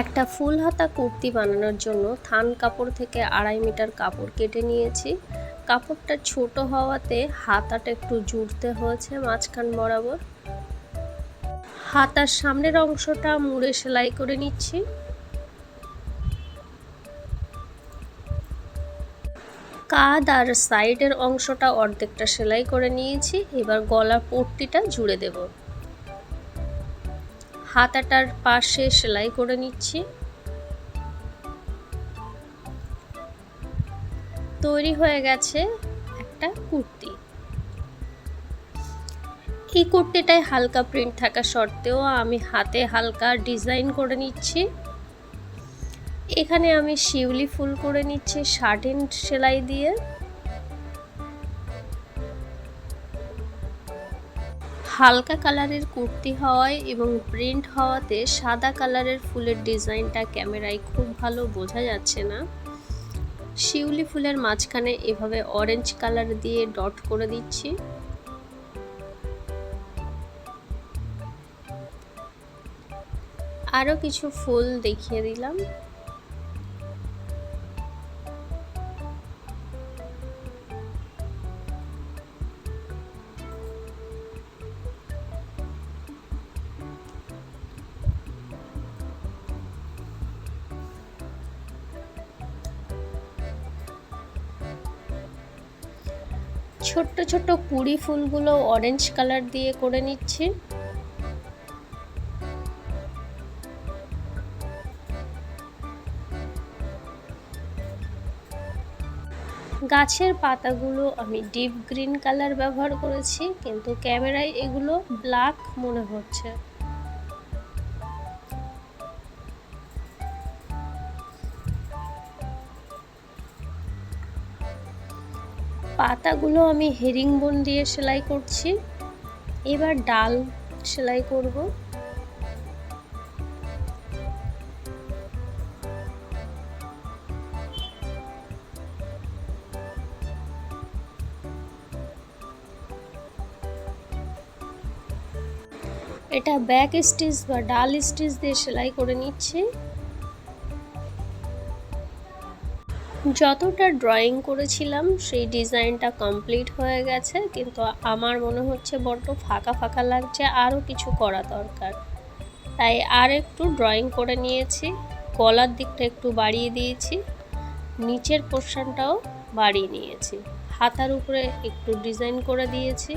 একটা ফুল হাতা কুর্তি বানানোর জন্য থান কাপড় থেকে 2.5 মিটার কাপড় কেটে নিয়েছি। কাপড়টা ছোট হওয়াতে হাতাটা একটু জুড়তে হয়েছে মাঝখান বরাবর। হাতার সামনের অংশটা মুড়ে সেলাই করে নিচ্ছি। কাঁধ আর সাইডের অংশটা অর্ধেকটা সেলাই করে নিয়েছি। এবার গলার পট্টিটা জুড়ে দেব। হাতাটার পাশে সেলাই করে নিচ্ছি। তৈরি হয়ে গেছে একটা কুর্তি। এই কুর্তিটায় হালকা প্রিন্ট থাকা সত্ত্বেও আমি হাতে হালকা ডিজাইন করে নিচ্ছি। এখানে আমি শিউলি ফুল করে নিচ্ছি 60 ইঞ্চ সেলাই দিয়ে। হালকা কালারের কুর্তি হওয়ায় এবং প্রিন্ট হওয়াতে সাদা কালারের ফুলের ডিজাইনটা ক্যামেরায় খুব ভালো বোঝা যাচ্ছে না। শিউলি ফুলের মাঝখানে এভাবে অরেঞ্জ কালার দিয়ে ডট করে দিচ্ছি। আরও কিছু ফুল দেখিয়ে দিলাম। ছোট্ট ছোট্ট কুড়ি ফুলগুলো অরেঞ্জ কালার দিয়ে করে নিচ্ছি। গাছের পাতাগুলো আমি ডিপ গ্রিন কালার ব্যবহার করেছি, কিন্তু ক্যামেরায় এগুলো ব্ল্যাক মনে হচ্ছে। পাতাগুলো আমি হেরিংবোন দিয়ে সেলাই করছি। এবার ডাল সেলাই করব। এটা ব্যাক স্টিচ বা ডাল স্টিচ দিয়ে সেলাই করে নিচ্ছি। যতটা ড্রয়িং করেছিলাম সেই ডিজাইনটা কমপ্লিট হয়ে গেছে, কিন্তু আমার মনে হচ্ছে বড্ড ফাঁকা ফাঁকা লাগছে, আরও কিছু করা দরকার। তাই আর একটু ড্রয়িং করে নিয়েছি। গলার দিকটা একটু বাড়িয়ে দিয়েছি, নিচের পোর্শনটাও বাড়িয়ে নিয়েছি, হাতার উপরে একটু ডিজাইন করে দিয়েছি।